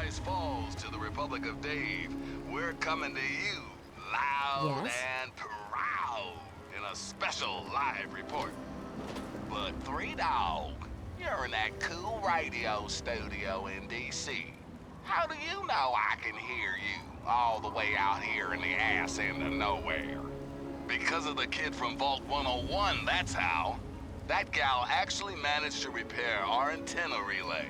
Paradise Falls to the Republic of Dave, we're coming to you loud Yes? and proud in a special live report. But Three Dog, you're in that cool radio studio in D.C. How do you know I can hear you all the way out here in the ass end of nowhere? Because of the kid from Vault 101, that's how. That gal actually managed to repair our antenna relay.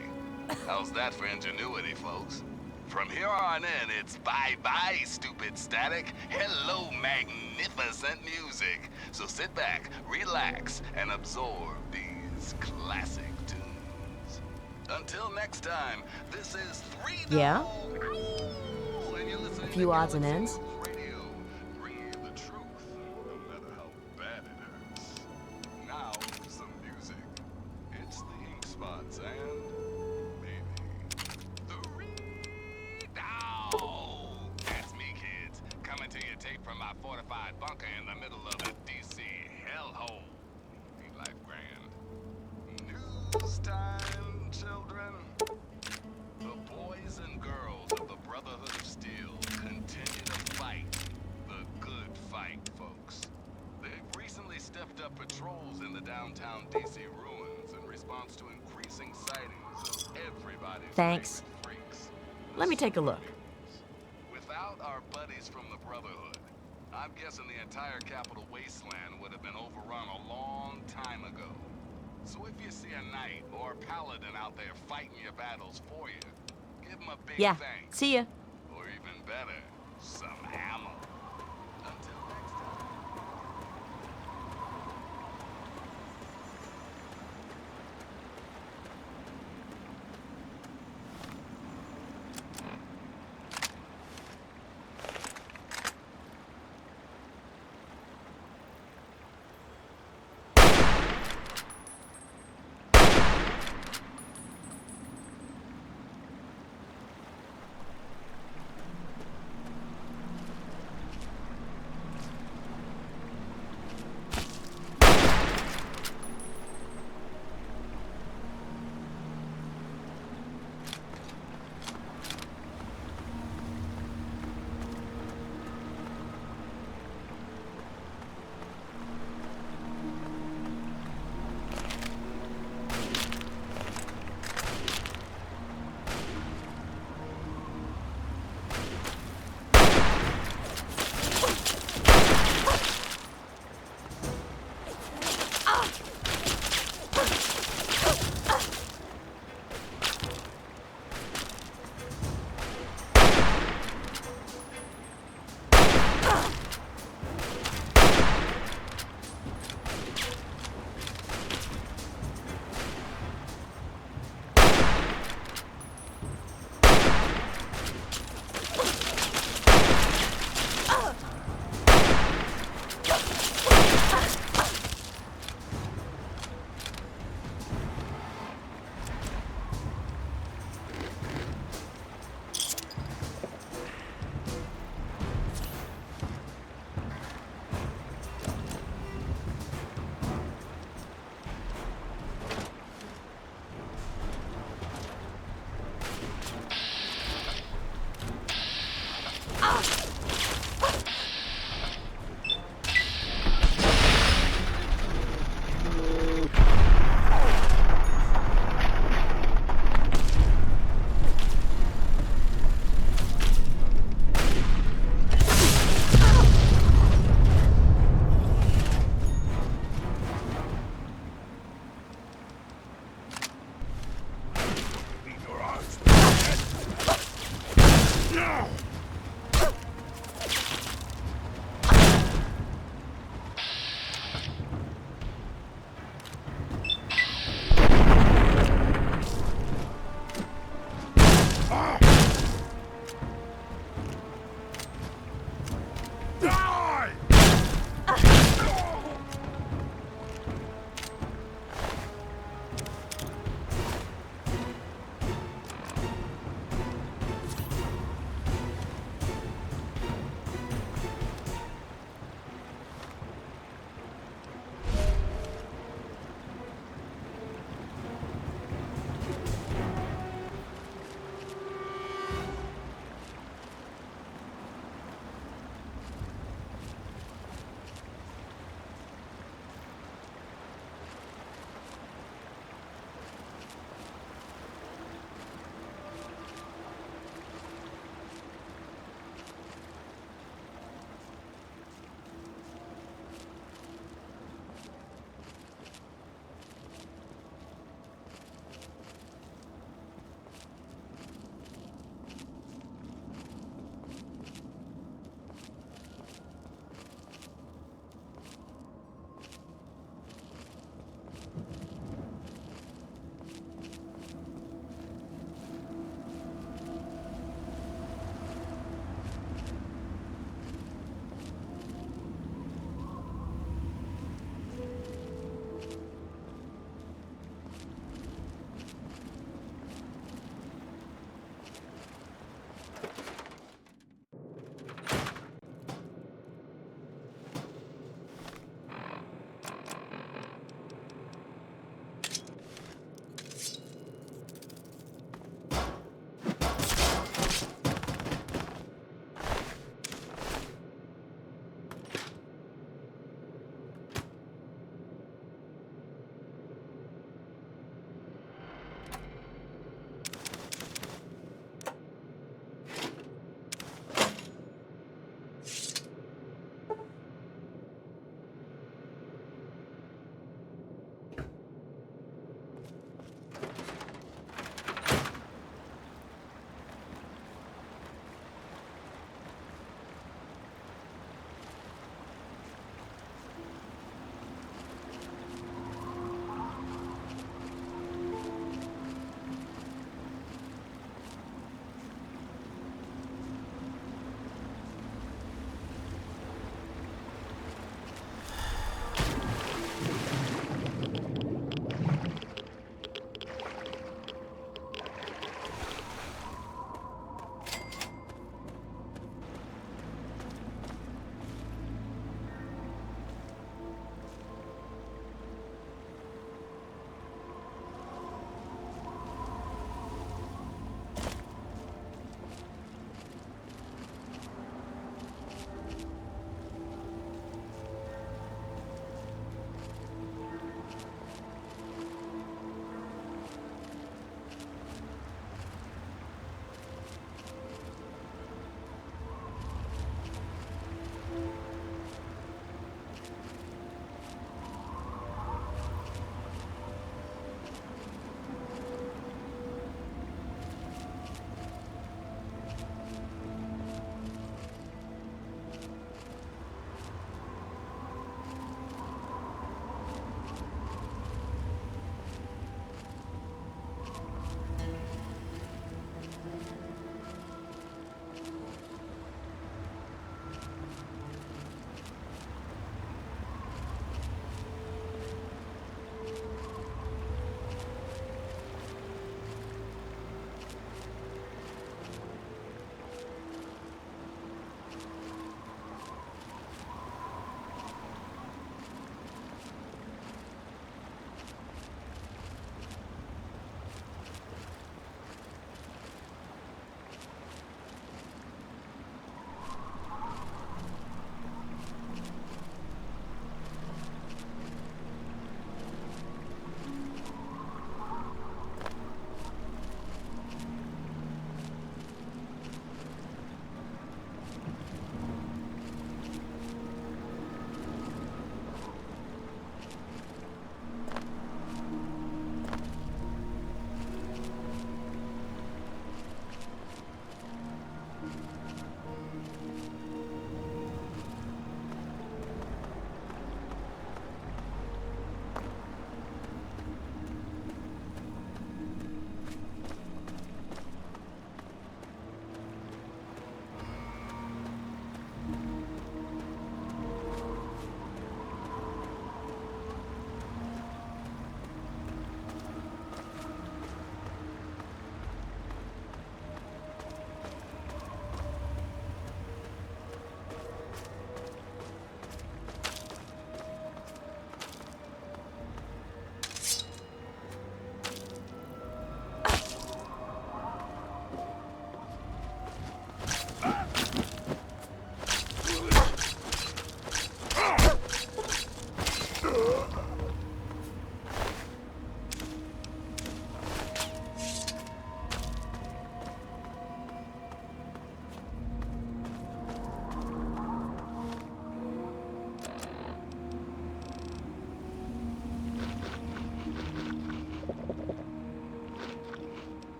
How's that for ingenuity, folks? From here on in, it's bye-bye, stupid static. Hello, magnificent music. So sit back, relax, and absorb these classic tunes. Until next time, this is Three Dog. Yeah? Ow! And you're listening A few to odds and Galaxy ends? News Radio, bringing you the truth, no matter how bad it hurts. Now, some music. It's the Ink Spots and maybe Three Dog. That's me, kids, coming to you tape from my fortified bunker in the middle of the DC hellhole. Ain't life grand? News time, children. The boys and girls of the Brotherhood of Steel continue to fight the good fight, folks. They've recently stepped up patrols in the downtown DC ruins in response to increasing sightings of everybody's Thanks. favorite freaks. Let me take a look. Without our buddies from the Brotherhood, I'm guessing the entire Capital Wasteland would have been overrun a long time ago. So if you see a knight or a paladin out there fighting your battles for you, give them a big Yeah, thanks. see ya. Or even better, some ammo. Until next time.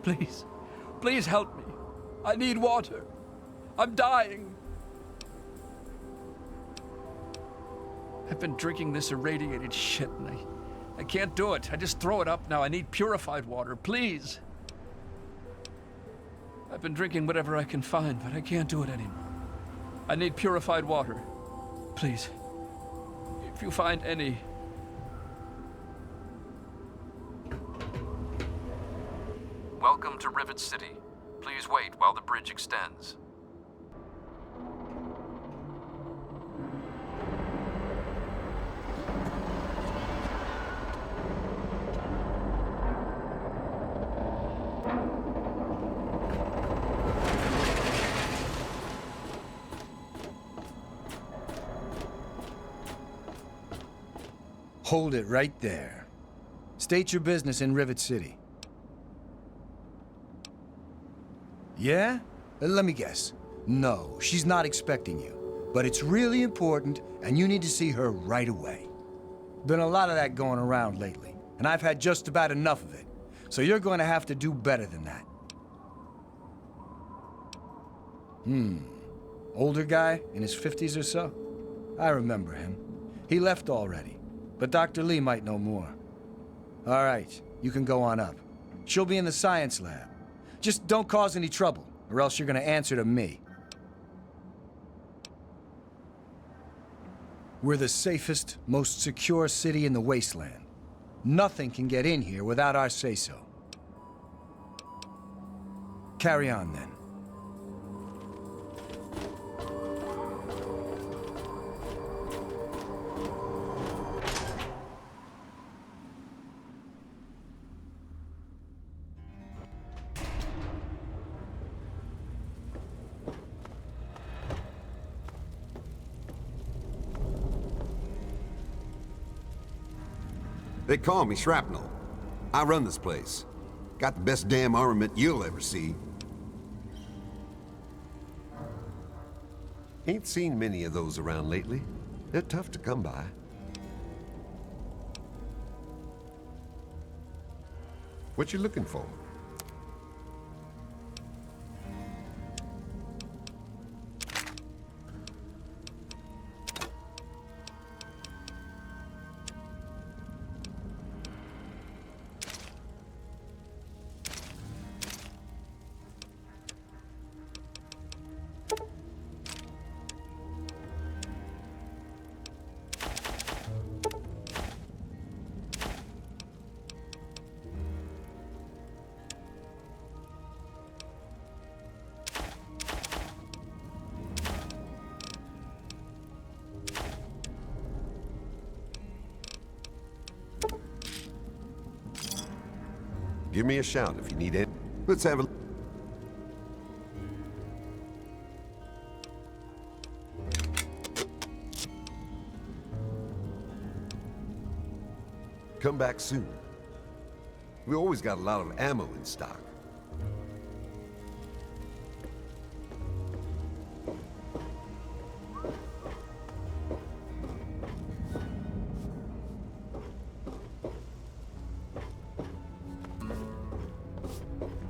Please, please help me. I need water. I'm dying. I've been drinking this irradiated shit and I can't do it. I just throw it up now. I need purified water, please. I've been drinking whatever I can find, but I can't do it anymore. I need purified water. Please, if you find any. Welcome to Rivet City. Please wait while the bridge extends. Hold it right there. State your business in Rivet City. Yeah? Let me guess. No, she's not expecting you. But it's really important, and you need to see her right away. Been a lot of that going around lately, and I've had just about enough of it. So you're going to have to do better than that. Older guy, in his 50s or so? I remember him. He left already, but Dr. Lee might know more. All right, you can go on up. She'll be in the science lab. Just don't cause any trouble, or else you're gonna answer to me. We're the safest, most secure city in the wasteland. Nothing can get in here without our say-so. Carry on, then. They call me Shrapnel. I run this place. Got the best damn armament you'll ever see. Ain't seen many of those around lately. They're tough to come by. What you looking for? Give me a shout if you need it. Let's have a... Come back soon. We always got a lot of ammo in stock.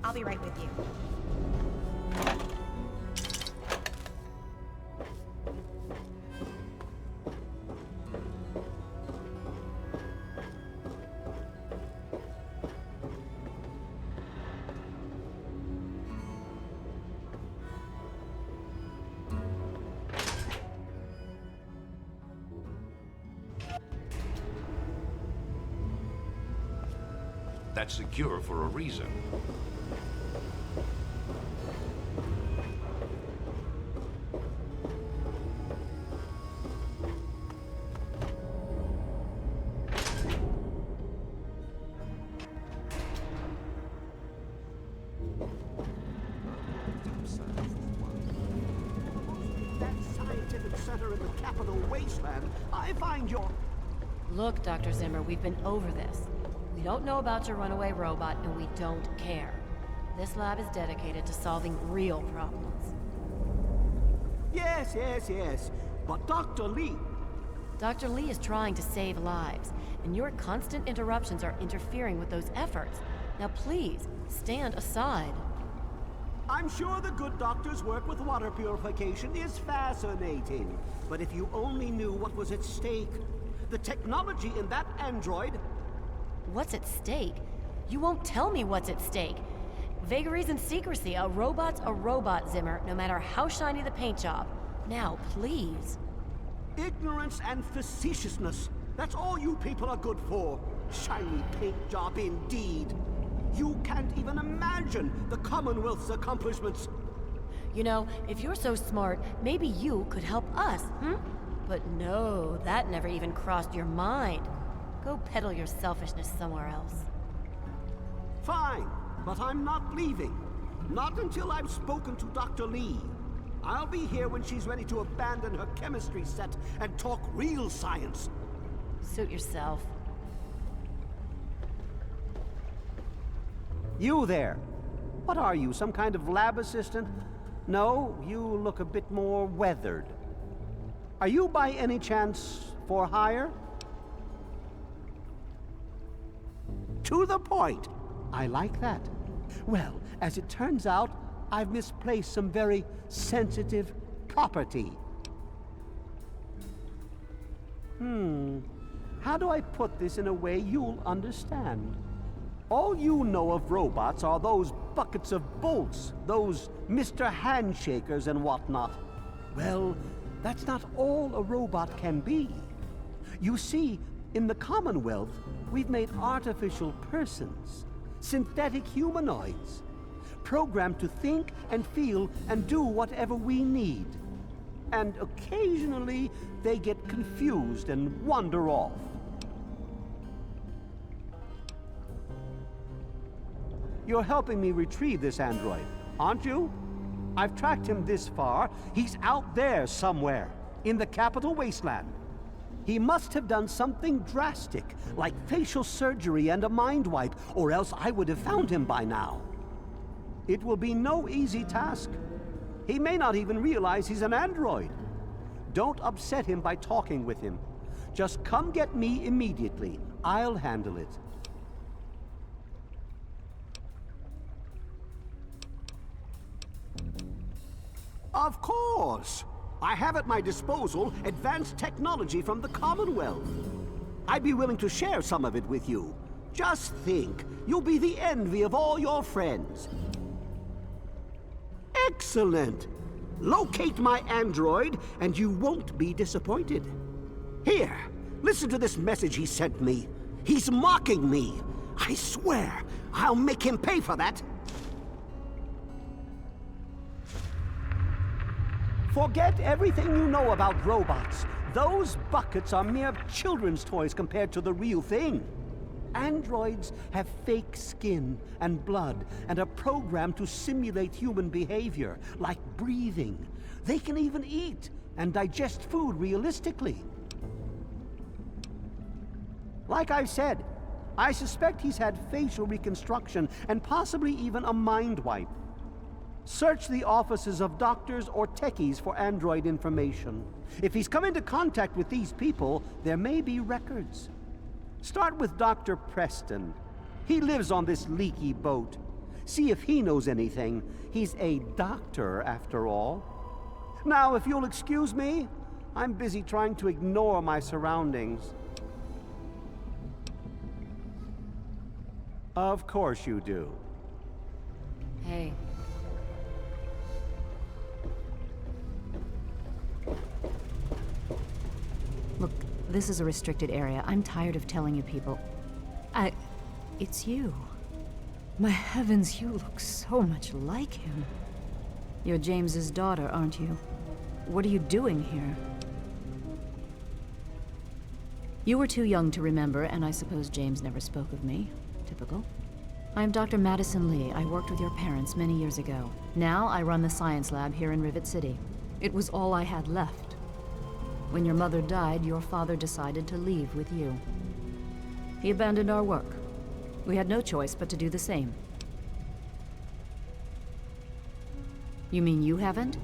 I'll be right with you. That's secure for a reason. That Information Center in the Capital Wasteland, I find your... Look, Dr. Zimmer, we've been over this. We don't know about your runaway robot, and we don't care. This lab is dedicated to solving real problems. Yes, yes, yes. But Dr. Lee... Dr. Lee is trying to save lives, and your constant interruptions are interfering with those efforts. Now please, stand aside. I'm sure the good doctor's work with water purification is fascinating. But if you only knew what was at stake, the technology in that android... What's at stake? You won't tell me what's at stake. Vagaries and secrecy. A robot's a robot, Zimmer, no matter how shiny the paint job. Now, please. Ignorance and facetiousness. That's all you people are good for. Shiny paint job indeed. You can't even imagine the Commonwealth's accomplishments. You know, if you're so smart, maybe you could help us, But no, that never even crossed your mind. Go peddle your selfishness somewhere else. Fine, but I'm not leaving. Not until I've spoken to Dr. Lee. I'll be here when she's ready to abandon her chemistry set and talk real science. Suit yourself. You there. What are you, some kind of lab assistant? No, you look a bit more weathered. Are you by any chance for hire? To the point. I like that. Well, as it turns out, I've misplaced some very sensitive property. How do I put this in a way you'll understand? All you know of robots are those buckets of bolts, those Mr. Handshakers and whatnot. Well, that's not all a robot can be. You see, in the Commonwealth, we've made artificial persons, synthetic humanoids, programmed to think and feel and do whatever we need. And occasionally, they get confused and wander off. You're helping me retrieve this android, aren't you? I've tracked him this far. He's out there somewhere, in the Capital Wasteland. He must have done something drastic, like facial surgery and a mind wipe, or else I would have found him by now. It will be no easy task. He may not even realize he's an android. Don't upset him by talking with him. Just come get me immediately. I'll handle it. Of course! I have at my disposal advanced technology from the Commonwealth. I'd be willing to share some of it with you. Just think, you'll be the envy of all your friends. Excellent! Locate my android, and you won't be disappointed. Here, listen to this message he sent me. He's mocking me. I swear, I'll make him pay for that. Forget everything you know about robots. Those buckets are mere children's toys compared to the real thing. Androids have fake skin and blood and are programmed to simulate human behavior, like breathing. They can even eat and digest food realistically. Like I've said, I suspect he's had facial reconstruction and possibly even a mind wipe. Search the offices of doctors or techies for android information. If he's come into contact with these people, there may be records. Start with Dr. Preston. He lives on this leaky boat. See if he knows anything. He's a doctor, after all. Now, if you'll excuse me, I'm busy trying to ignore my surroundings. Of course you do. Hey. Look, this is a restricted area. I'm tired of telling you people. It's you. My heavens, you look so much like him. You're James's daughter, aren't you? What are you doing here? You were too young to remember, and I suppose James never spoke of me. Typical. I'm Dr. Madison Lee. I worked with your parents many years ago. Now I run the science lab here in Rivet City. It was all I had left. When your mother died, your father decided to leave with you. He abandoned our work. We had no choice but to do the same. You mean you haven't?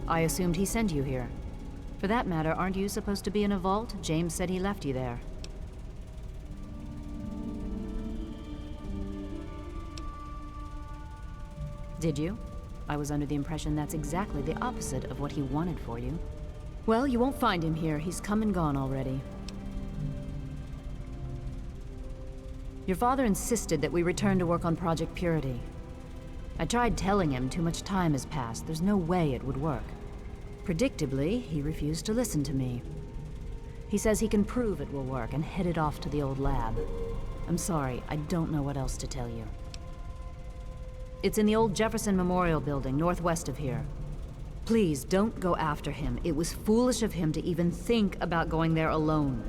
I assumed he sent you here. For that matter, aren't you supposed to be in a vault? James said he left you there. Did you? I was under the impression that's exactly the opposite of what he wanted for you. Well, you won't find him here. He's come and gone already. Your father insisted that we return to work on Project Purity. I tried telling him too much time has passed. There's no way it would work. Predictably, he refused to listen to me. He says he can prove it will work and headed off to the old lab. I'm sorry, I don't know what else to tell you. It's in the old Jefferson Memorial Building, northwest of here. Please, don't go after him. It was foolish of him to even think about going there alone.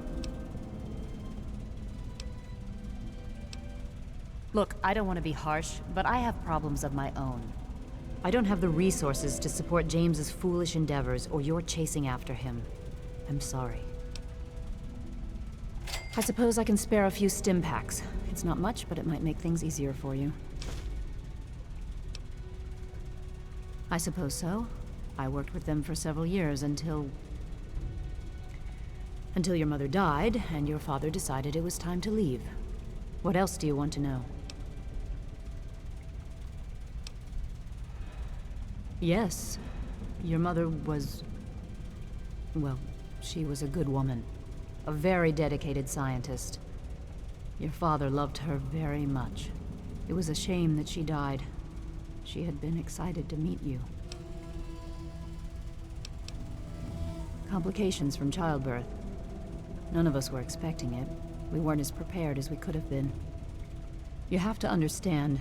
Look, I don't want to be harsh, but I have problems of my own. I don't have the resources to support James's foolish endeavors, or your chasing after him. I'm sorry. I suppose I can spare a few stim packs. It's not much, but it might make things easier for you. I suppose so. I worked with them for several years until your mother died, and your father decided it was time to leave. What else do you want to know? Yes. Your mother was... well, she was a good woman. A very dedicated scientist. Your father loved her very much. It was a shame that she died. She had been excited to meet you. Complications from childbirth. None of us were expecting it. We weren't as prepared as we could have been. You have to understand,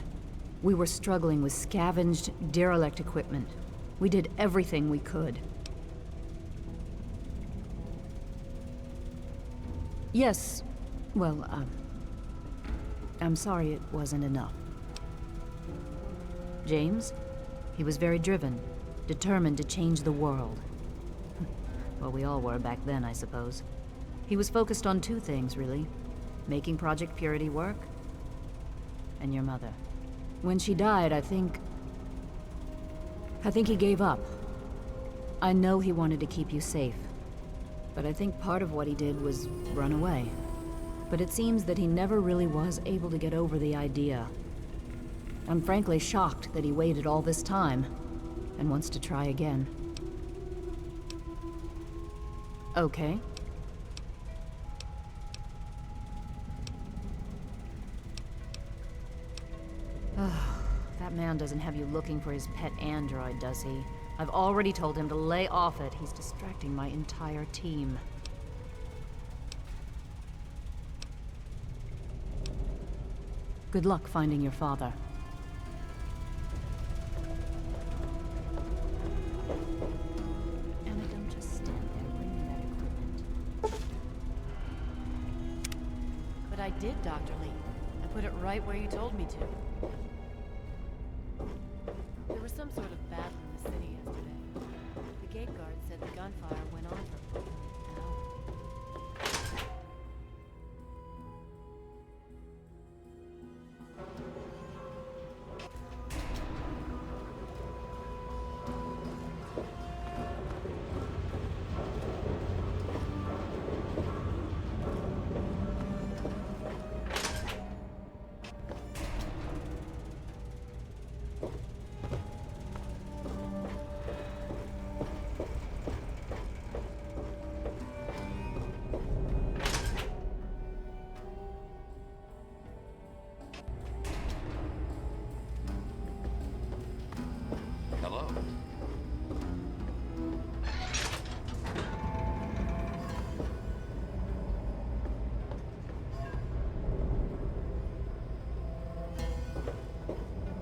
we were struggling with scavenged, derelict equipment. We did everything we could. Yes, well, I'm sorry it wasn't enough. James? He was very driven, determined to change the world. Well, we all were back then, I suppose. He was focused on two things, really. Making Project Purity work, and your mother. When she died, I think he gave up. I know he wanted to keep you safe, but I think part of what he did was run away. But it seems that he never really was able to get over the idea. I'm frankly shocked that he waited all this time, and wants to try again. Okay. That man doesn't have you looking for his pet android, does he? I've already told him to lay off it. He's distracting my entire team. Good luck finding your father. Anna, don't just stand there. Bring me that equipment. But I did, Dr. Lee. I put it right where you told me to. There was some sort of battle in the city yesterday. The gate guard said the gunfire went on for an hour. Hello.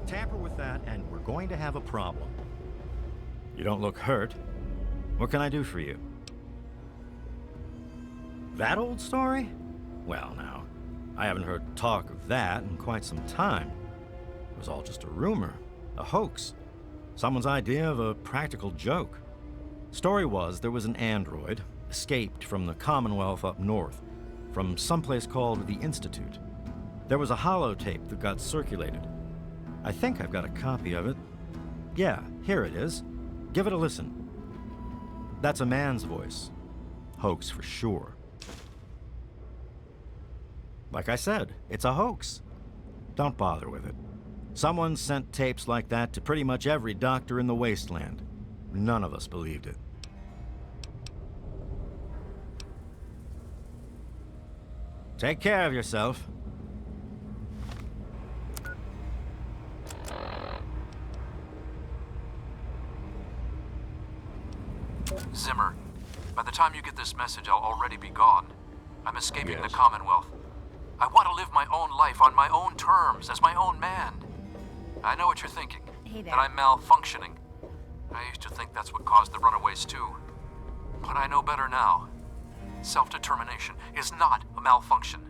Tamper with that, and we're going to have a problem. You don't look hurt. What can I do for you? That old story? Well, now, I haven't heard talk of that in quite some time. It was all just a rumor, a hoax, someone's idea of a practical joke. Story was there was an android, escaped from the Commonwealth up north, from someplace called the Institute. There was a holotape that got circulated. I think I've got a copy of it. Yeah, here it is. Give it a listen. That's a man's voice. Hoax for sure. Like I said, it's a hoax. Don't bother with it. Someone sent tapes like that to pretty much every doctor in the wasteland. None of us believed it. Take care of yourself. Zimmer, by the time you get this message, I'll already be gone. I'm escaping the Commonwealth. I want to live my own life on my own terms, as my own man. I know what you're thinking. Hey there. That I'm malfunctioning. I used to think that's what caused the runaways too. But I know better now. Self-determination is not a malfunction.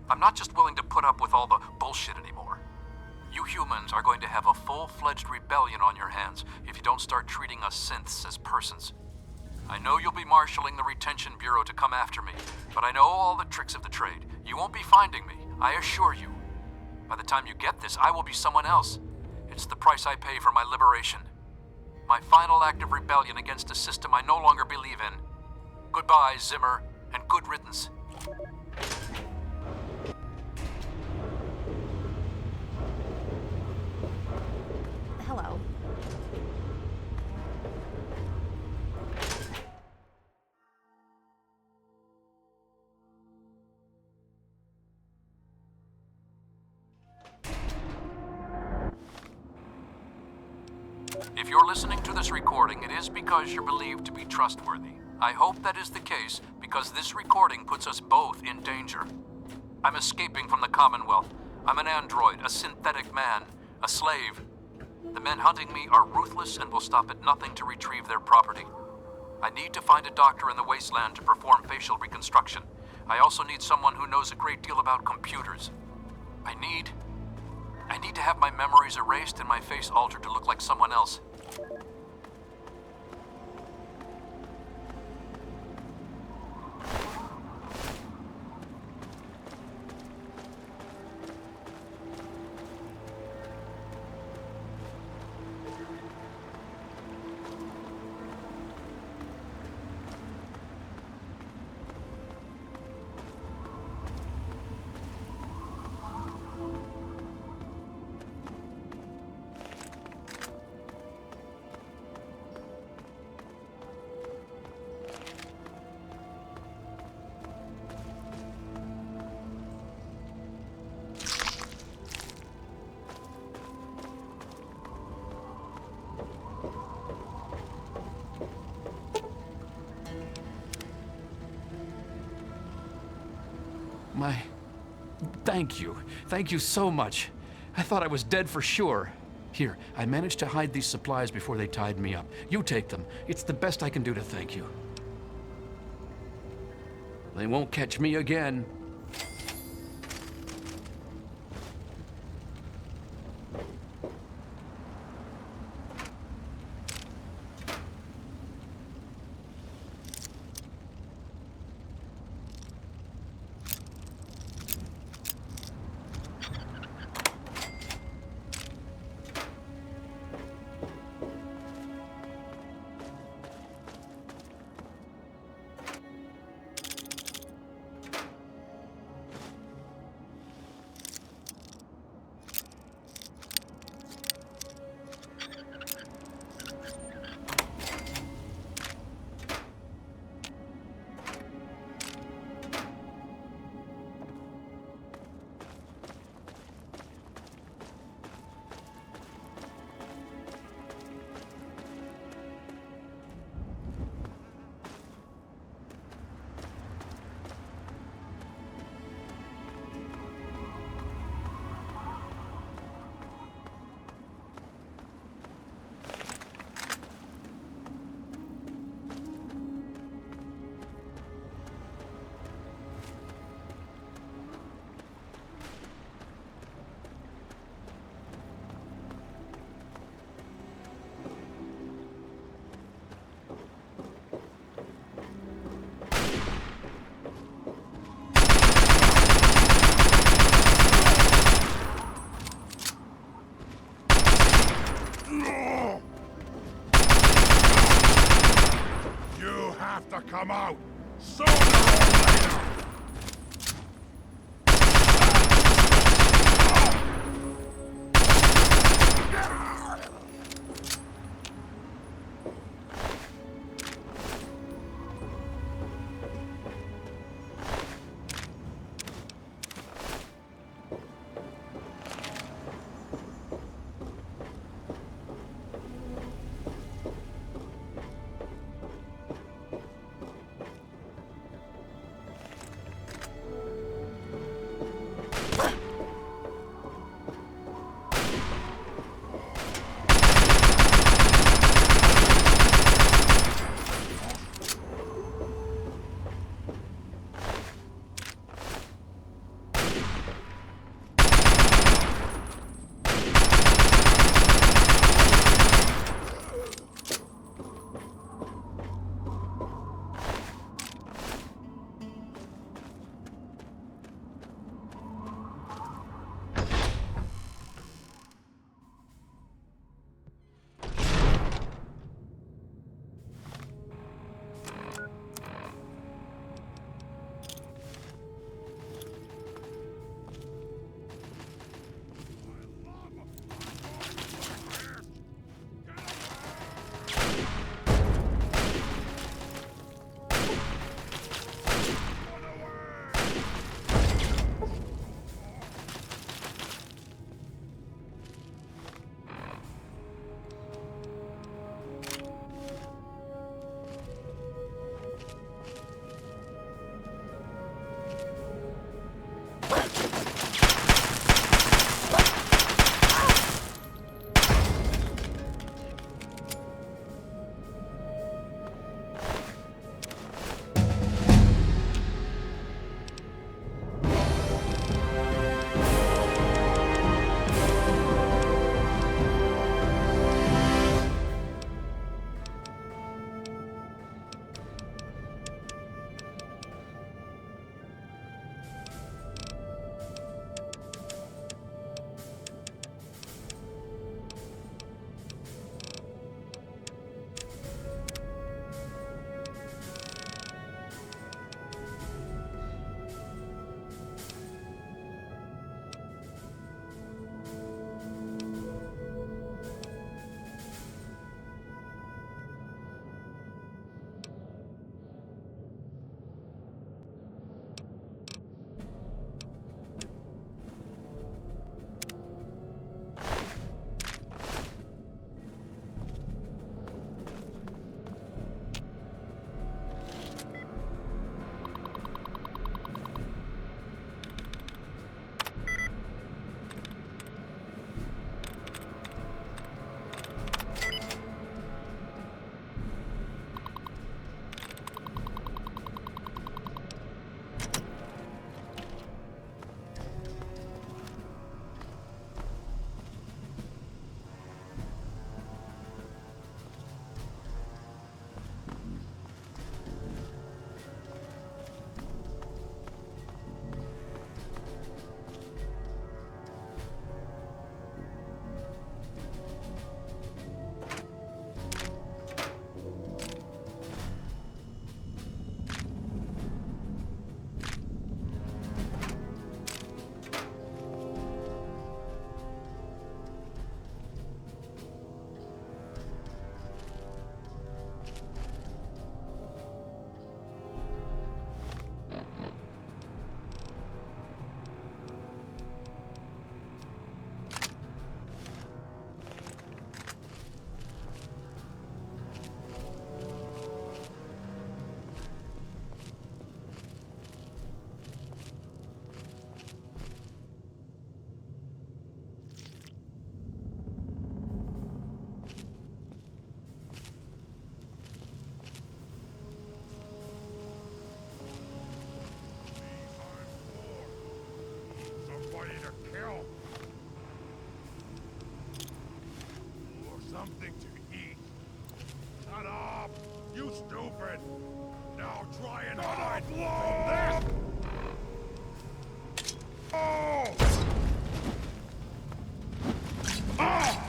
I'm not just willing to put up with all the bullshit anymore. You humans are going to have a full-fledged rebellion on your hands if you don't start treating us synths as persons. I know you'll be marshaling the Retention Bureau to come after me, but I know all the tricks of the trade. You won't be finding me, I assure you. By the time you get this, I will be someone else. It's the price I pay for my liberation. My final act of rebellion against a system I no longer believe in. Goodbye, Zimmer, and good riddance. Hello. If you're listening to this recording, it is because you're believed to be trustworthy. I hope that is the case, because this recording puts us both in danger. I'm escaping from the Commonwealth. I'm an android, a synthetic man, a slave. The men hunting me are ruthless and will stop at nothing to retrieve their property. I need to find a doctor in the wasteland to perform facial reconstruction. I also need someone who knows a great deal about computers. I need to have my memories erased and my face altered to look like someone else. Thank you. Thank you so much. I thought I was dead for sure. Here, I managed to hide these supplies before they tied me up. You take them. It's the best I can do to thank you. They won't catch me again. have to come out, sooner or later! something to eat. Shut up! You stupid! Now try and hide from this! Oh! Ah!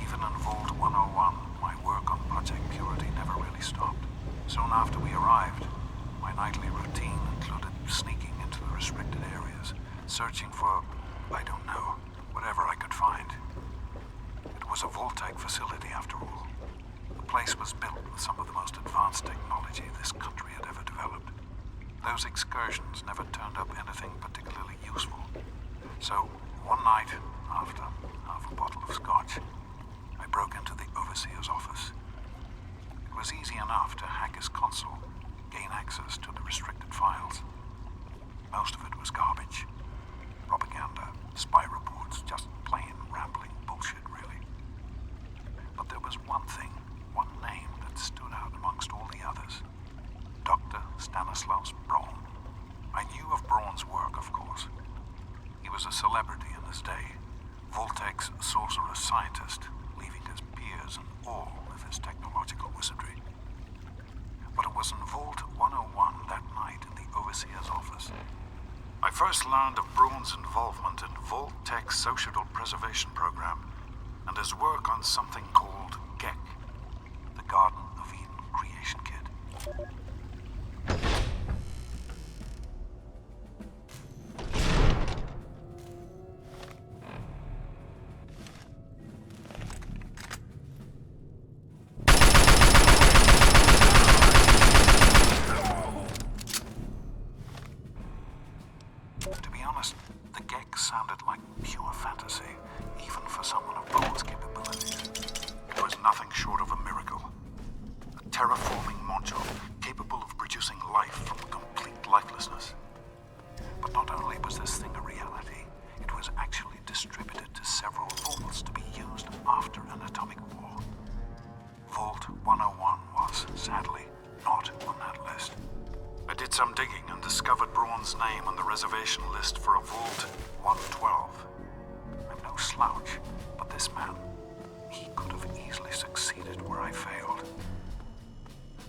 Even in Vault 101, my work on Project Purity never really stopped. Soon after we arrived, my nightly routine included sneaking into the restricted areas, searching for, I don't know, whatever I could find. It was a Vault-Tec facility after all. The place was built with some of the most advanced technology this country had ever developed. Those excursions never turned up anything particularly useful. So, one night, after half a bottle of scotch, I broke into the Overseer's office. It was easy enough to hack his console, gain access to the restricted files. Most of it was garbage. Propaganda, spy reports, just plain rambling bullshit, really. But there was one thing, one name that stood out amongst all the others. Dr. Stanislaus Braun. I knew of Braun's work, of course. He was a celebrity in his day, Vault-Tec's sorcerer scientist, leaving his peers in awe of his technological wizardry. But it was in Vault 101 that night in the Overseer's office I first learned of Braun's involvement in Vault-Tec's Social Preservation Program and his work on something called GECK, the Garden of Eden Creation Kit. To be honest, the GECK sounded like pure fantasy, even for someone of Braun's capabilities. It was nothing short of a miracle. A terraforming module capable of producing life from complete lifelessness. But not only was this thing a reality, it was actually distributed to several vaults to be used after an atomic war. Vault 101 was, sadly, not on that list. I did some digging and discovered Braun's name on the reservation list for a Vault 112. I'm no slouch, but this man, he could have easily succeeded where I failed.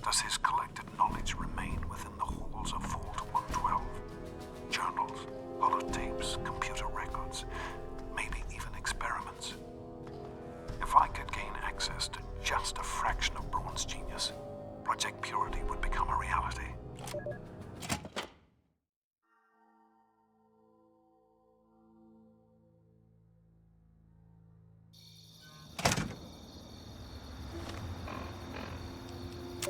Does his collected knowledge remain within the halls of Vault 112? Journals, holotapes, computer records, maybe even experiments. If I could gain access to just a fraction of Braun's genius, Project Purity would become a reality.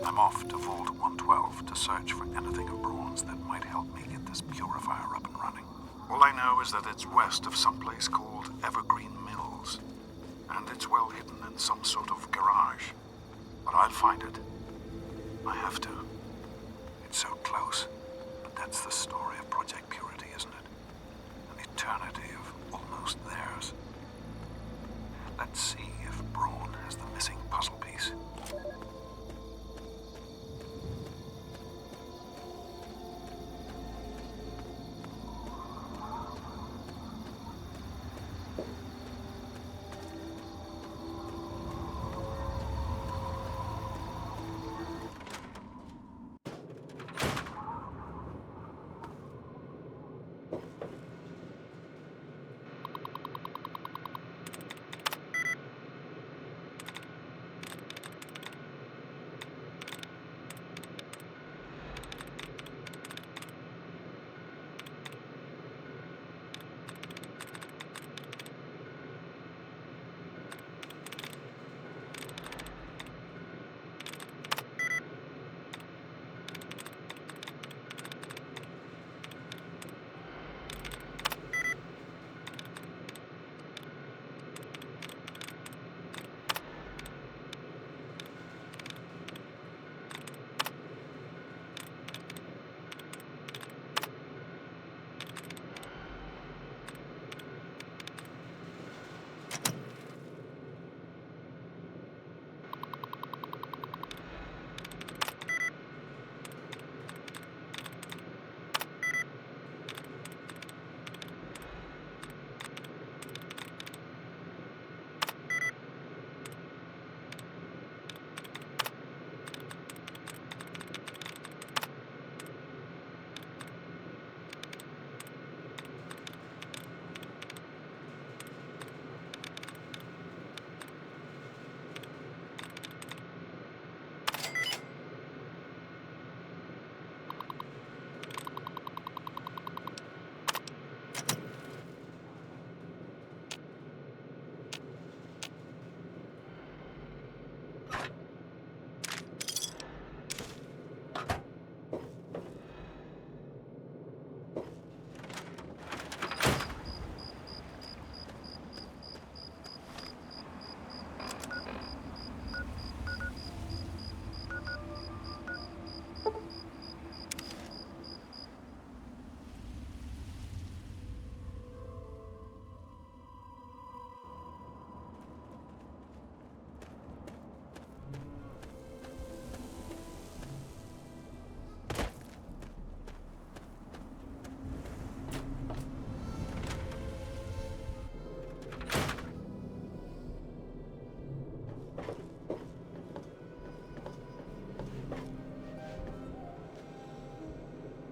I'm off to Vault 112 to search for anything of Braun's that might help me get this purifier up and running. All I know is that it's west of some place called Evergreen Mills, and it's well hidden in some sort of garage. But I'll find it. I have to. It's so close, but that's the story of Project Purity, isn't it? An eternity of almost theirs. Let's see if Braun has the missing puzzle piece.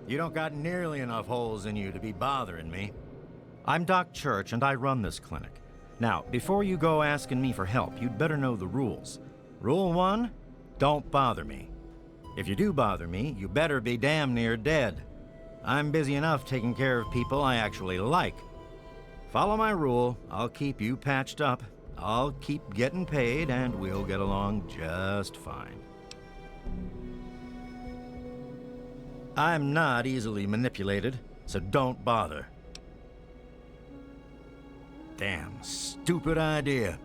You don't got nearly enough holes in you to be bothering me. I'm Doc Church, and I run this clinic. Now, before you go asking me for help, you'd better know the rules. Rule 1, don't bother me. If you do bother me, you better be damn near dead. I'm busy enough taking care of people I actually like. Follow my rule, I'll keep you patched up, I'll keep getting paid, and we'll get along just fine. I'm not easily manipulated, so don't bother. Damn stupid idea.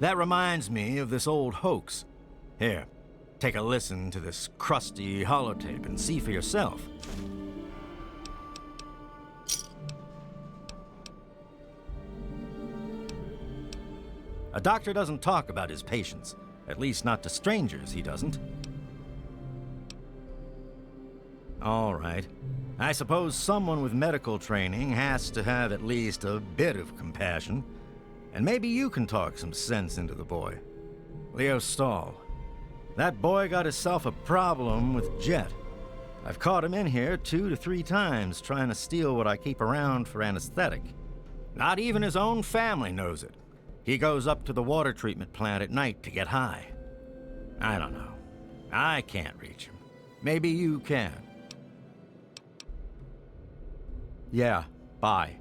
That reminds me of this old hoax. Here, take a listen to this crusty holotape and see for yourself. A doctor doesn't talk about his patients. At least not to strangers, he doesn't. All right. I suppose someone with medical training has to have at least a bit of compassion. And maybe you can talk some sense into the boy. Leo Stahl. That boy got himself a problem with Jet. I've caught him in here 2 to 3 times trying to steal what I keep around for anesthetic. Not even his own family knows it. He goes up to the water treatment plant at night to get high. I don't know. I can't reach him. Maybe you can. Yeah, bye.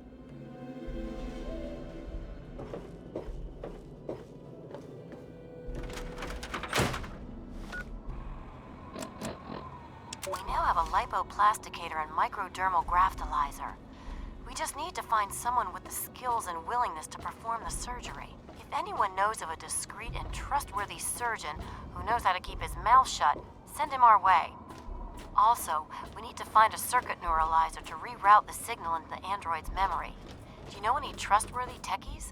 We now have a lipoplasticator and microdermal graftalizer. We just need to find someone with the skills and willingness to perform the surgery. If anyone knows of a discreet and trustworthy surgeon who knows how to keep his mouth shut, send him our way. Also, we need to find a circuit neuralizer to reroute the signal into the android's memory. Do you know any trustworthy techies?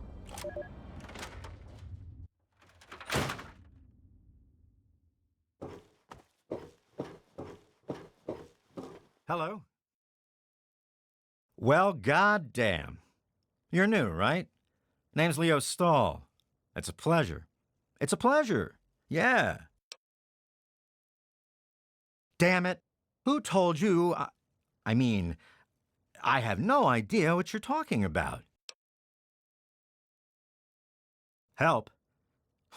Hello? Well, goddamn. You're new, right? Name's Leo Stahl. It's a pleasure. It's a pleasure. Yeah. Damn it. Who told you? I mean, I have no idea what you're talking about. Help?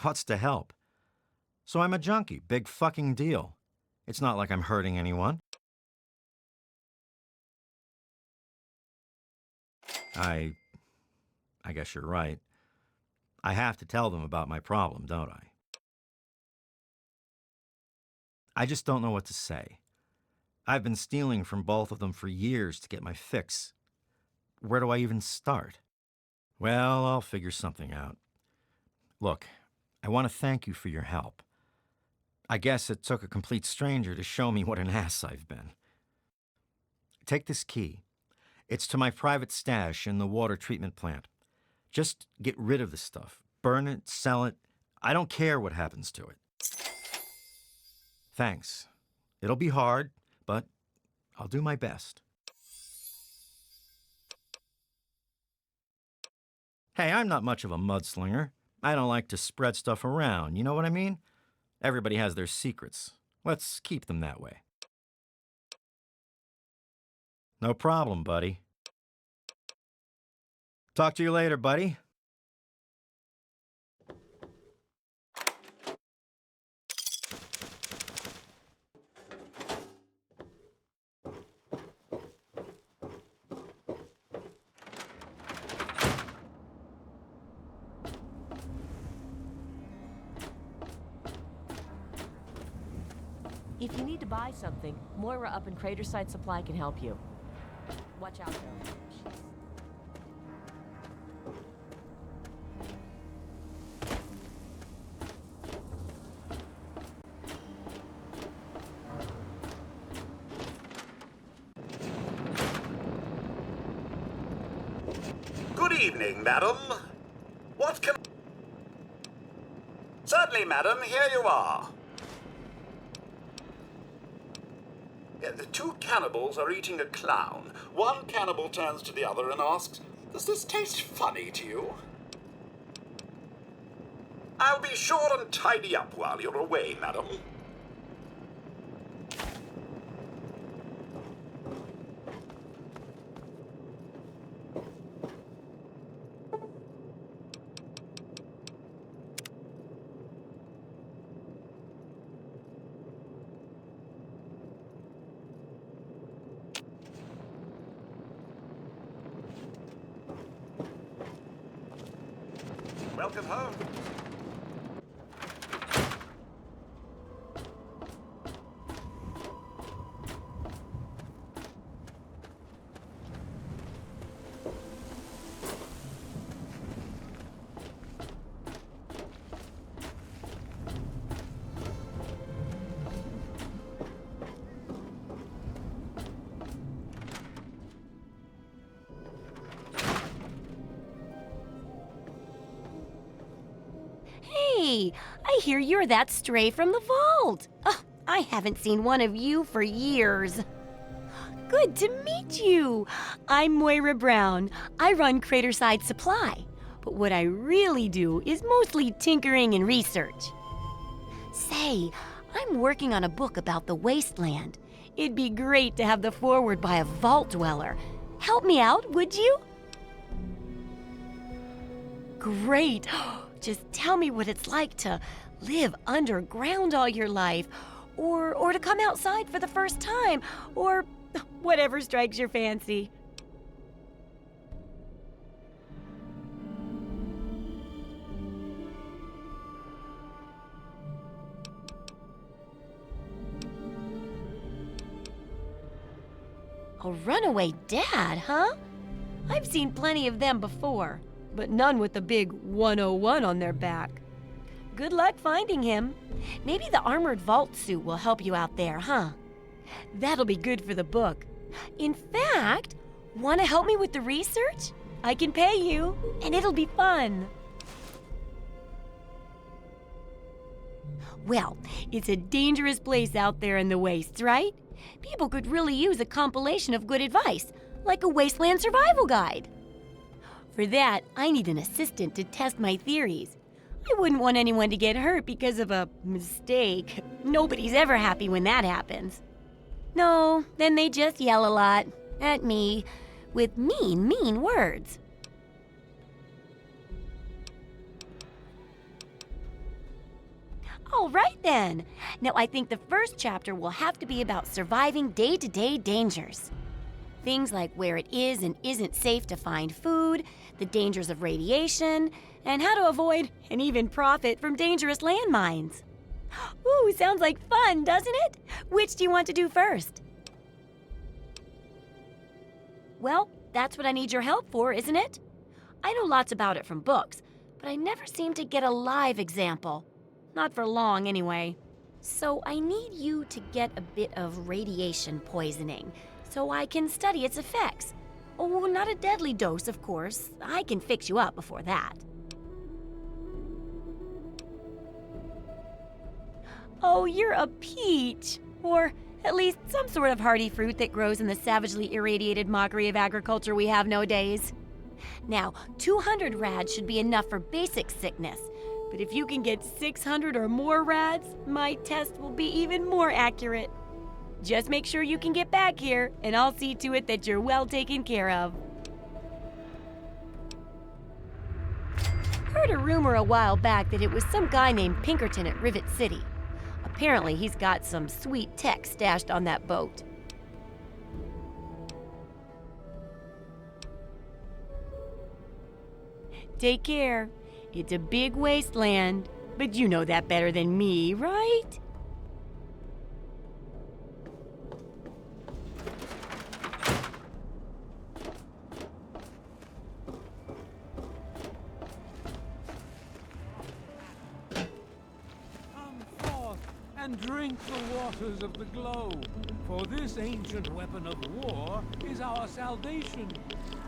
What's to help? So I'm a junkie. Big fucking deal. It's not like I'm hurting anyone. I guess you're right. I have to tell them about my problem, don't I? I just don't know what to say. I've been stealing from both of them for years to get my fix. Where do I even start? Well, I'll figure something out. Look, I want to thank you for your help. I guess it took a complete stranger to show me what an ass I've been. Take this key. It's to my private stash in the water treatment plant. Just get rid of the stuff. Burn it, sell it. I don't care what happens to it. Thanks. It'll be hard, but I'll do my best. Hey, I'm not much of a mudslinger. I don't like to spread stuff around, you know what I mean? Everybody has their secrets. Let's keep them that way. No problem, buddy. Talk to you later, buddy. If you need to buy something, Moira up in Craterside Supply can help you. Watch out, though. Good evening, madam. What can... Certainly, madam, here you are. The 2 cannibals are eating a clown. One cannibal turns to the other and asks, "Does this taste funny to you?" I'll be sure and tidy up while you're away, madam. Welcome home. Hey, I hear you're that stray from the vault. Oh, I haven't seen one of you for years. Good to meet you. I'm Moira Brown. I run Craterside Supply. But what I really do is mostly tinkering and research. Say, I'm working on a book about the wasteland. It'd be great to have the foreword by a vault dweller. Help me out, would you? Great. Just tell me what it's like to live underground all your life, or to come outside for the first time, or whatever strikes your fancy. A runaway dad, huh? I've seen plenty of them before, but none with the big 101 on their back. Good luck finding him. Maybe the armored vault suit will help you out there, huh? That'll be good for the book. In fact, want to help me with the research? I can pay you, and it'll be fun. Well, it's a dangerous place out there in the wastes, right? People could really use a compilation of good advice, like a wasteland survival guide. For that, I need an assistant to test my theories. I wouldn't want anyone to get hurt because of a mistake. Nobody's ever happy when that happens. No, then they just yell a lot at me with mean words. All right then. Now I think the first chapter will have to be about surviving day-to-day dangers. Things like where it is and isn't safe to find food, the dangers of radiation, and how to avoid and even profit from dangerous landmines. Ooh, sounds like fun, doesn't it? Which do you want to do first? Well, that's what I need your help for, isn't it? I know lots about it from books, but I never seem to get a live example. Not for long, anyway. So I need you to get a bit of radiation poisoning, so I can study its effects. Oh, not a deadly dose, of course. I can fix you up before that. Oh, you're a peach. Or at least some sort of hardy fruit that grows in the savagely irradiated mockery of agriculture we have nowadays. Now, 200 rads should be enough for basic sickness. But if you can get 600 or more rads, my test will be even more accurate. Just make sure you can get back here, and I'll see to it that you're well taken care of. Heard a rumor a while back that it was some guy named Pinkerton at Rivet City. Apparently, he's got some sweet tech stashed on that boat. Take care. It's a big wasteland, but you know that better than me, right? Come forth and drink the waters of the globe, for this ancient weapon of war is our salvation.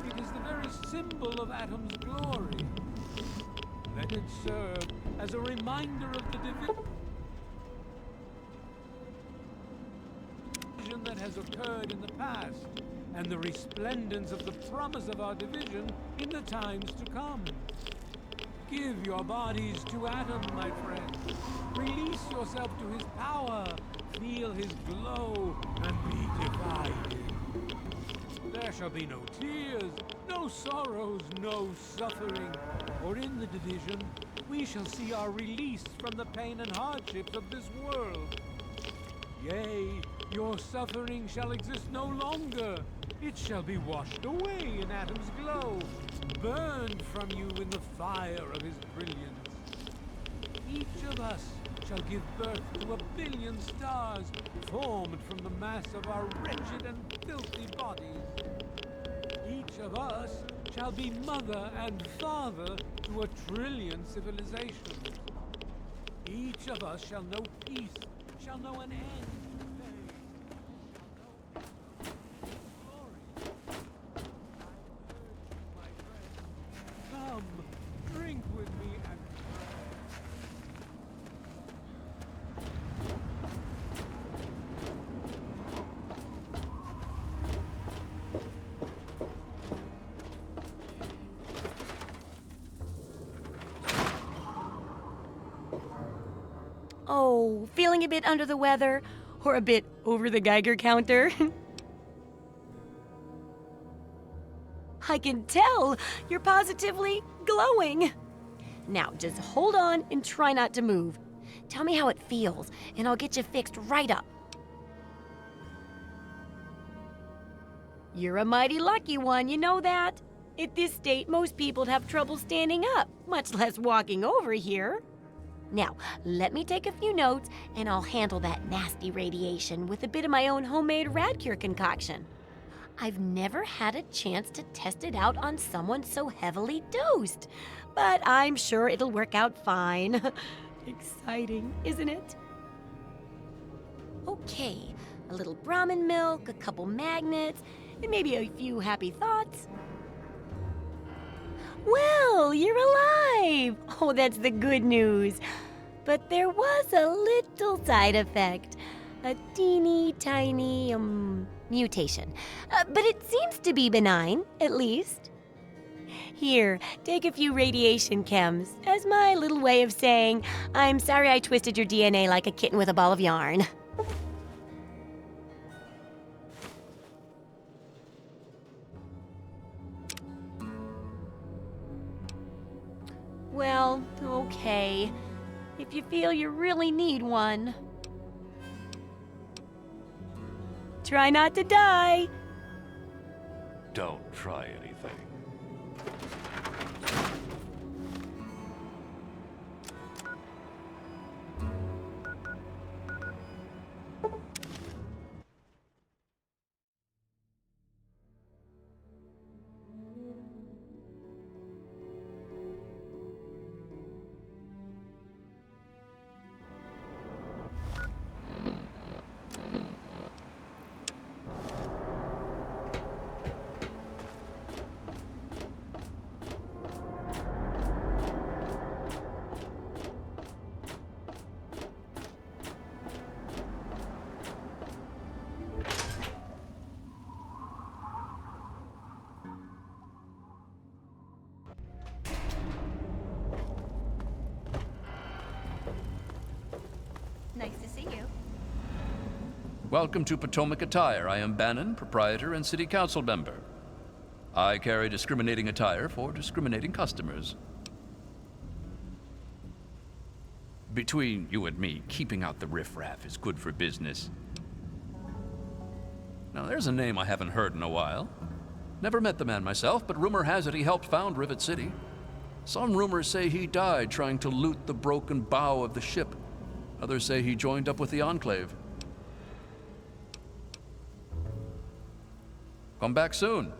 It is the very symbol of Atom's glory. Let it serve as a reminder of the division that has occurred in the past, and the resplendence of the promise of our division in the times to come. Give your bodies to Atom, my friend. Release yourself to his power. Feel his glow and be divided. There shall be no tears, no sorrows, no suffering. For in the division, we shall see our release from the pain and hardships of this world. Yea, your suffering shall exist no longer. It shall be washed away in Atom's glow. burned from you in the fire of his brilliance. Each of us shall give birth to 1 billion stars formed from the mass of our wretched and filthy bodies. Each of us shall be mother and father to 1 trillion civilizations. Each of us shall know peace, shall know an end to pain, shall know glory. Come, drink with me and Oh, feeling a bit under the weather? Or a bit over the Geiger counter? I can tell you're positively glowing. Now, just hold on and try not to move. Tell me how it feels, and I'll get you fixed right up. You're a mighty lucky one, you know that? At this state, most people'd have trouble standing up, much less walking over here. Now, let me take a few notes, and I'll handle that nasty radiation with a bit of my own homemade Radcure concoction. I've never had a chance to test it out on someone so heavily dosed, but I'm sure it'll work out fine. Exciting, isn't it? Okay, a little Brahmin milk, a couple magnets, and maybe a few happy thoughts. Well, you're alive! Oh, that's the good news. But there was a little side effect. A teeny tiny, mutation. But it seems to be benign, at least. Here, take a few radiation chems as my little way of saying, I'm sorry I twisted your DNA like a kitten with a ball of yarn. Well, okay. If you feel you really need one. Try not to die. Don't try anything. Nice to see you. Welcome to Potomac Attire. I am Bannon, proprietor and city council member. I carry discriminating attire for discriminating customers. Between you and me, keeping out the riffraff is good for business. Now, there's a name I haven't heard in a while. Never met the man myself, but rumor has it he helped found Rivet City. Some rumors say he died trying to loot the broken bow of the ship. Others say he joined up with the Enclave. Come back soon.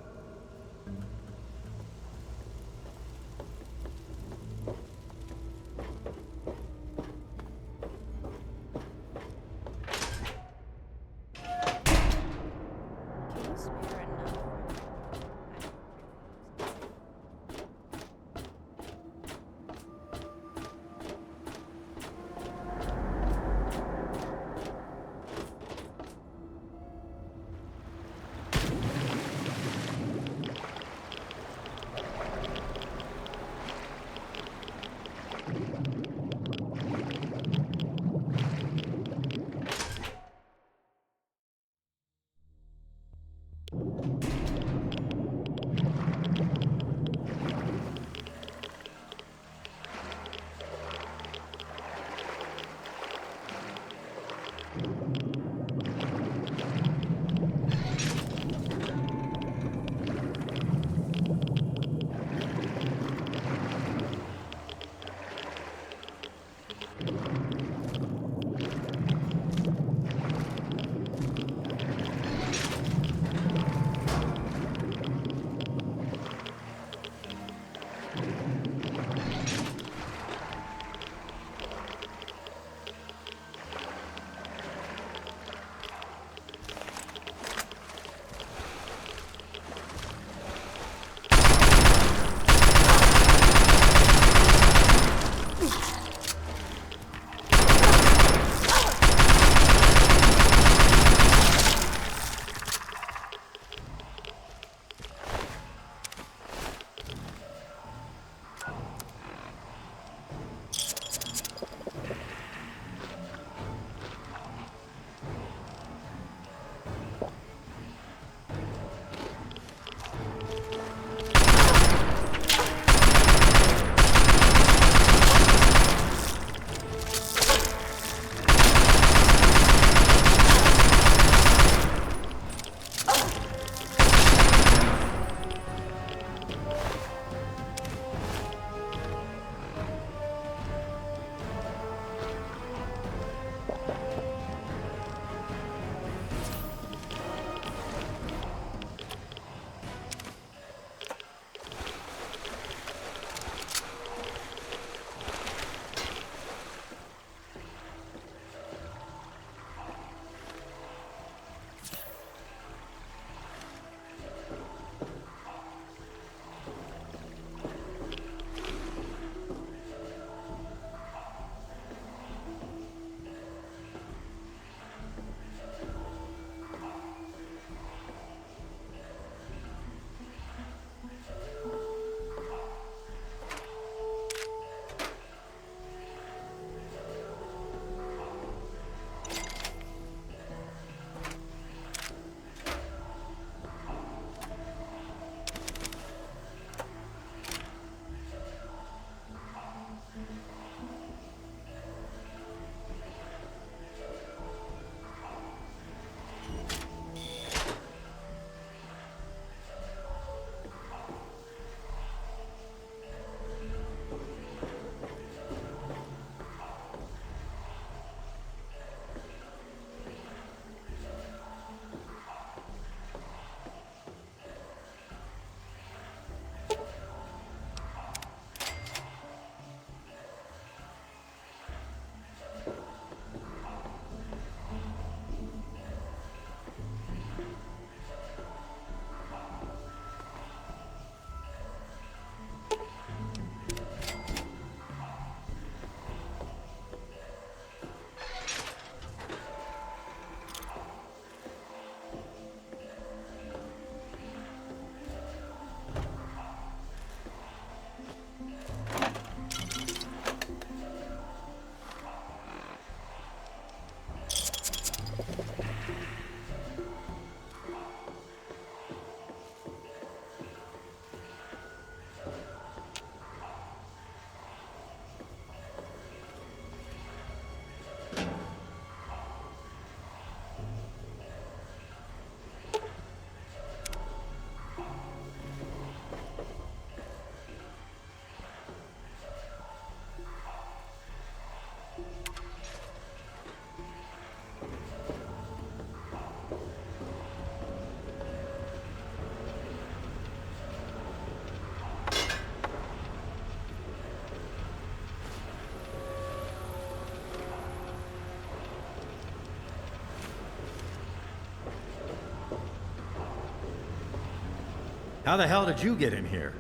How the hell did you get in here?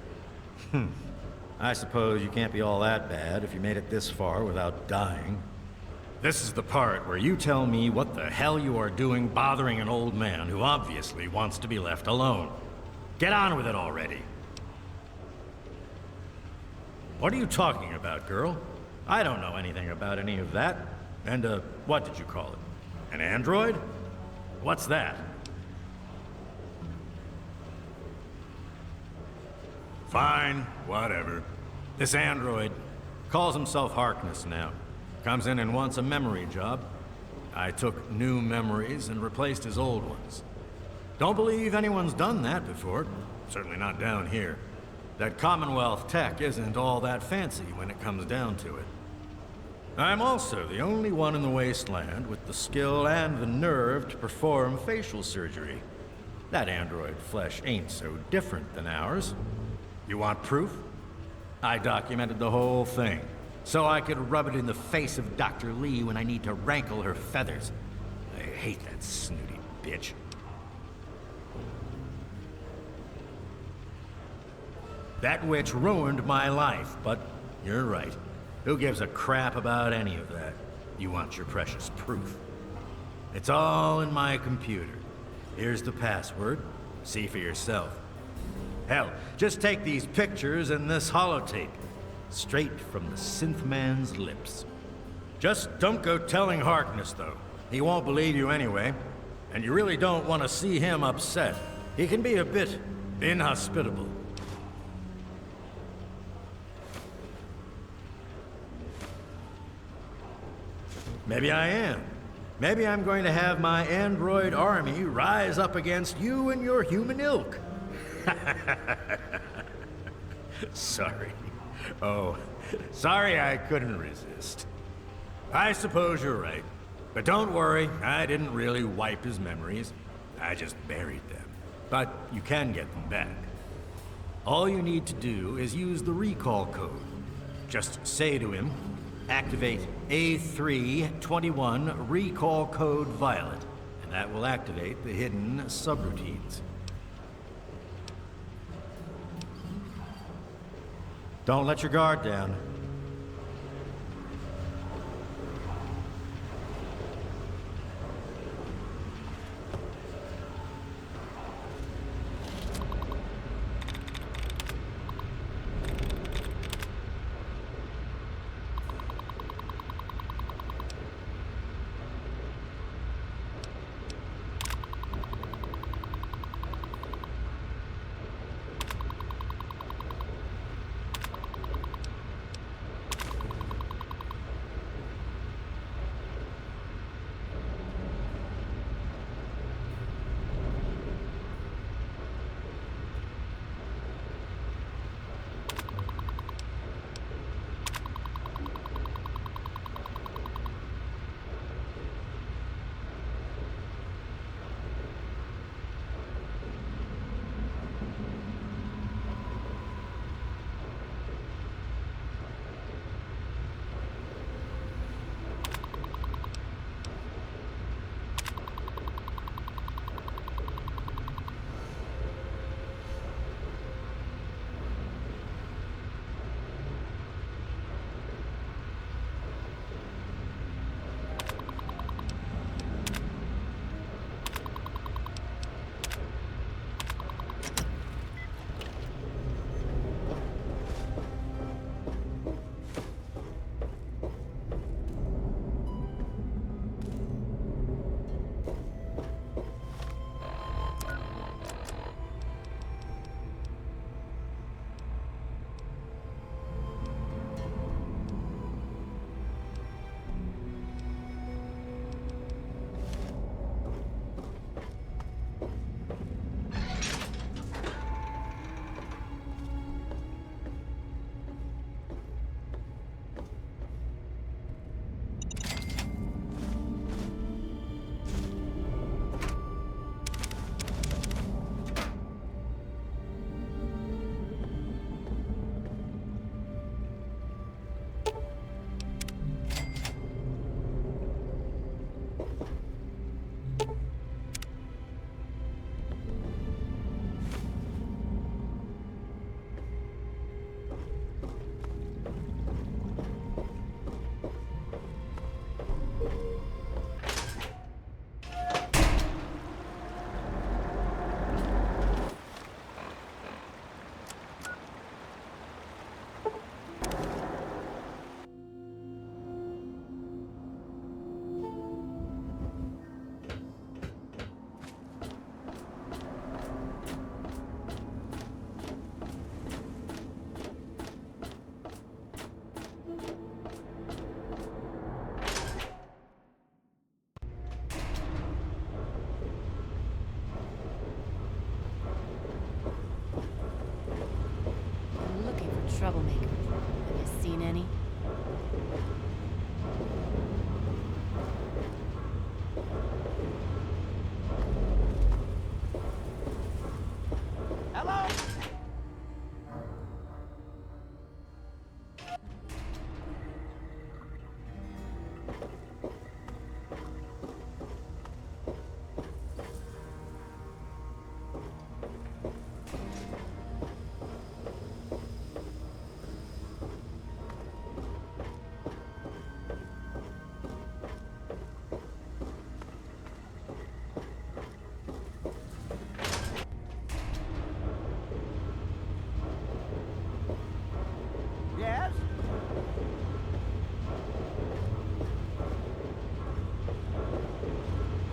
I suppose you can't be all that bad if you made it this far without dying. This is the part where you tell me what the hell you are doing bothering an old man who obviously wants to be left alone. Get on with it already. What are you talking about, girl? I don't know anything about any of that. And, what did you call it? An android? What's that? Fine, whatever. This android calls himself Harkness now. Comes in and wants a memory job. I took new memories and replaced his old ones. Don't believe anyone's done that before. Certainly not down here. That Commonwealth tech isn't all that fancy when it comes down to it. I'm also the only one in the wasteland with the skill and the nerve to perform facial surgery. That android flesh ain't so different than ours. You want proof? I documented the whole thing, so I could rub it in the face of Dr. Lee when I need to rankle her feathers. I hate that snooty bitch. That witch ruined my life, but you're right. Who gives a crap about any of that? You want your precious proof. It's all in my computer. Here's the password. See for yourself. Hell, just take these pictures and this holotape. Straight from the synth man's lips. Just don't go telling Harkness, though. He won't believe you anyway. And you really don't want to see him upset. He can be a bit inhospitable. Maybe I am. Maybe I'm going to have my android army rise up against you and your human ilk. Sorry. Oh, sorry I couldn't resist. I suppose you're right. But don't worry, I didn't really wipe his memories. I just buried them. But you can get them back. All you need to do is use the recall code. Just say to him, activate A321 recall code Violet, and that will activate the hidden subroutines. Don't let your guard down.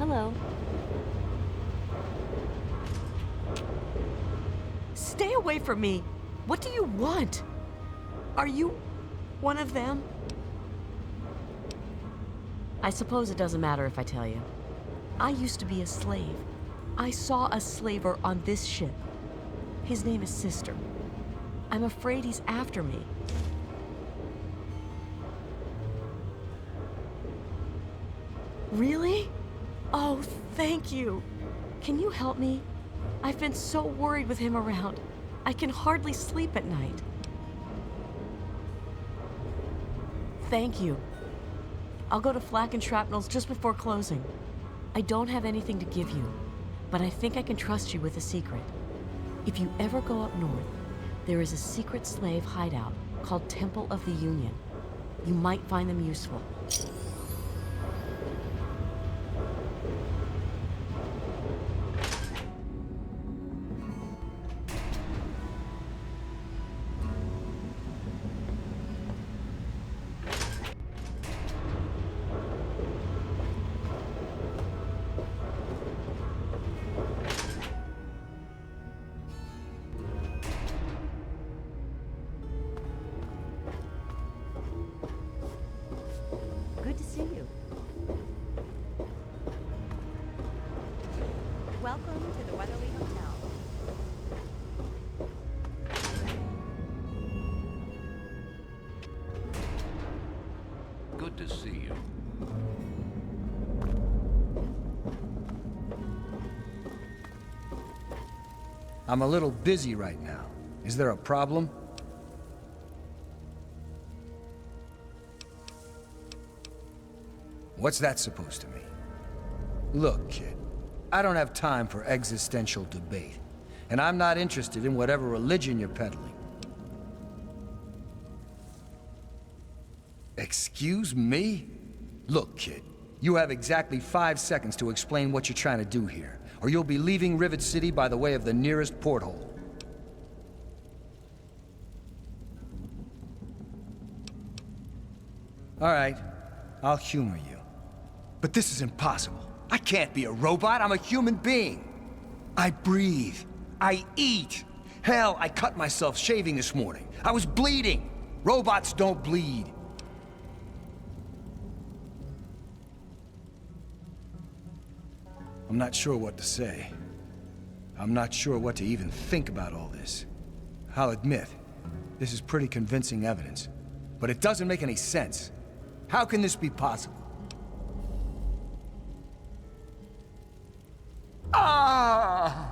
Hello. Stay away from me! What do you want? Are you one of them? I suppose it doesn't matter if I tell you. I used to be a slave. I saw a slaver on this ship. His name is Sister. I'm afraid he's after me. Really? Oh, thank you. Can you help me? I've been so worried with him around. I can hardly sleep at night. Thank you. I'll go to Flak and Shrapnel's just before closing. I don't have anything to give you, but I think I can trust you with a secret. If you ever go up north, there is a secret slave hideout called Temple of the Union. You might find them useful. Good to see you. Welcome to the Weatherly Hotel. Good to see you. I'm a little busy right now. Is there a problem? What's that supposed to mean? Look, kid, I don't have time for existential debate, and I'm not interested in whatever religion you're peddling. Excuse me? Look, kid, you have exactly 5 seconds to explain what you're trying to do here, or you'll be leaving Rivet City by the way of the nearest porthole. All right, I'll humor you. But this is impossible. I can't be a robot. I'm a human being. I breathe. I eat. Hell, I cut myself shaving this morning. I was bleeding. Robots don't bleed. I'm not sure what to say. I'm not sure what to even think about all this. I'll admit, this is pretty convincing evidence. But it doesn't make any sense. How can this be possible? Ah!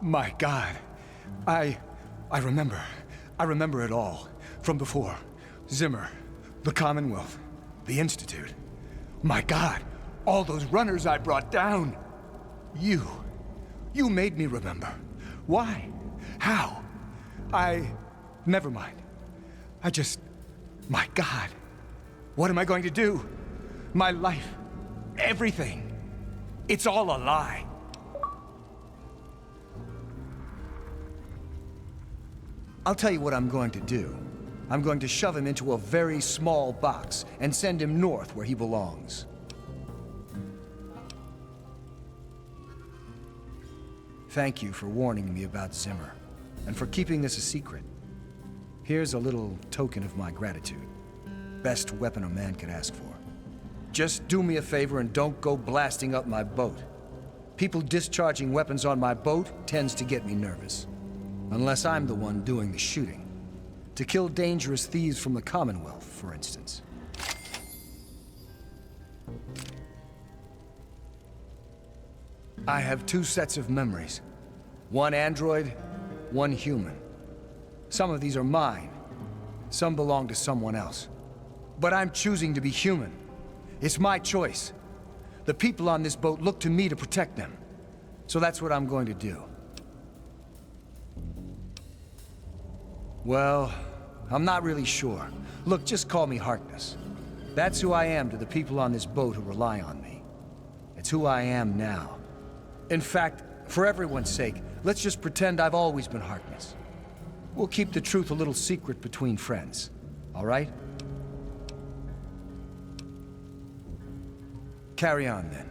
My God. I remember. I remember it all. From before. Zimmer. The Commonwealth. The Institute. My God. All those runners I brought down. You made me remember. Why? How? Never mind. My God. What am I going to do? My life. Everything. It's all a lie. I'll tell you what I'm going to do. I'm going to shove him into a very small box and send him north where he belongs. Thank you for warning me about Zimmer, and for keeping this a secret. Here's a little token of my gratitude. Best weapon a man could ask for. Just do me a favor and don't go blasting up my boat. People discharging weapons on my boat tends to get me nervous. Unless I'm the one doing the shooting. To kill dangerous thieves from the Commonwealth, for instance. I have 2 sets of memories. One android, one human. Some of these are mine. Some belong to someone else. But I'm choosing to be human. It's my choice. The people on this boat look to me to protect them. So that's what I'm going to do. Well, I'm not really sure. Look, just call me Harkness. That's who I am to the people on this boat who rely on me. It's who I am now. In fact, for everyone's sake, let's just pretend I've always been Harkness. We'll keep the truth a little secret between friends. All right? Carry on, then.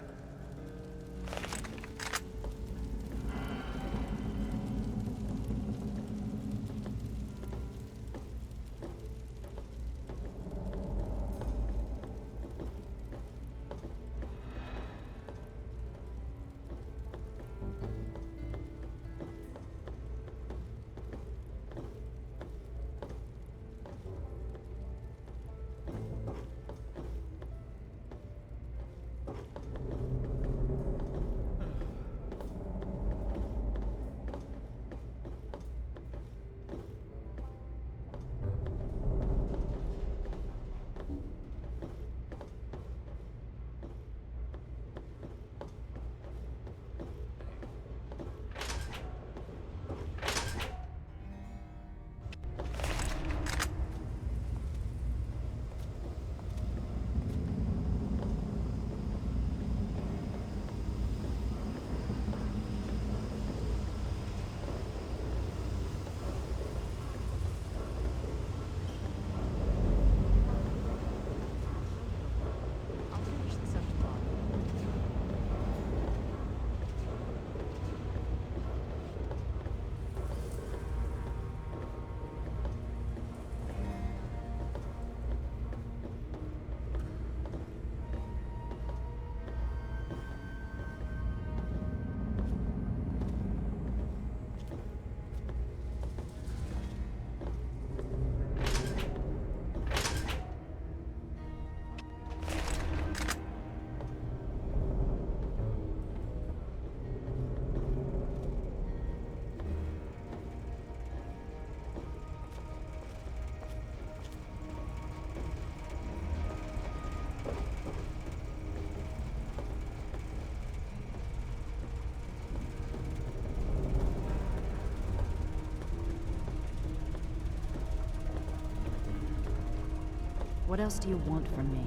What else do you want from me?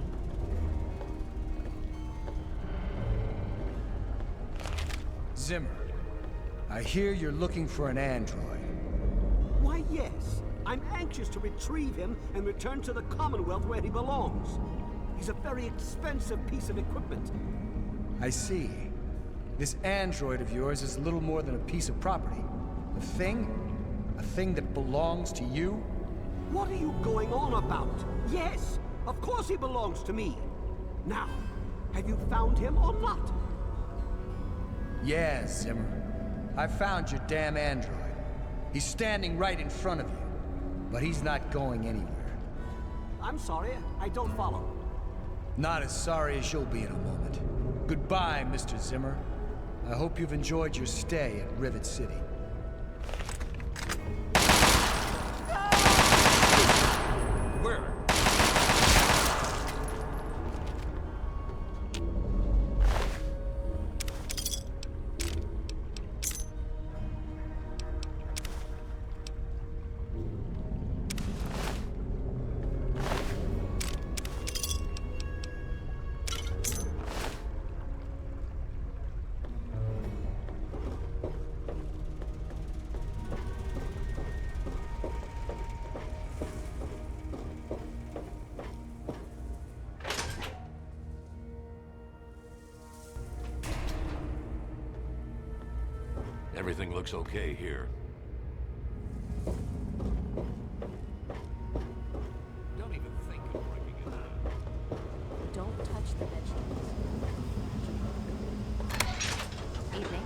Zimmer, I hear you're looking for an android. Why, yes. I'm anxious to retrieve him and return to the Commonwealth where he belongs. He's a very expensive piece of equipment. I see. This android of yours is little more than a piece of property. A thing? A thing that belongs to you? What are you going on about? Yes, of course he belongs to me. Now, have you found him or not? Yeah, Zimmer. I found your damn android. He's standing right in front of you. But he's not going anywhere. I'm sorry, I don't follow. Not as sorry as you'll be in a moment. Goodbye, Mr. Zimmer. I hope you've enjoyed your stay at Rivet City. Where? Everything looks okay here. Don't even think of breaking it out. Don't touch the vegetables. Evening.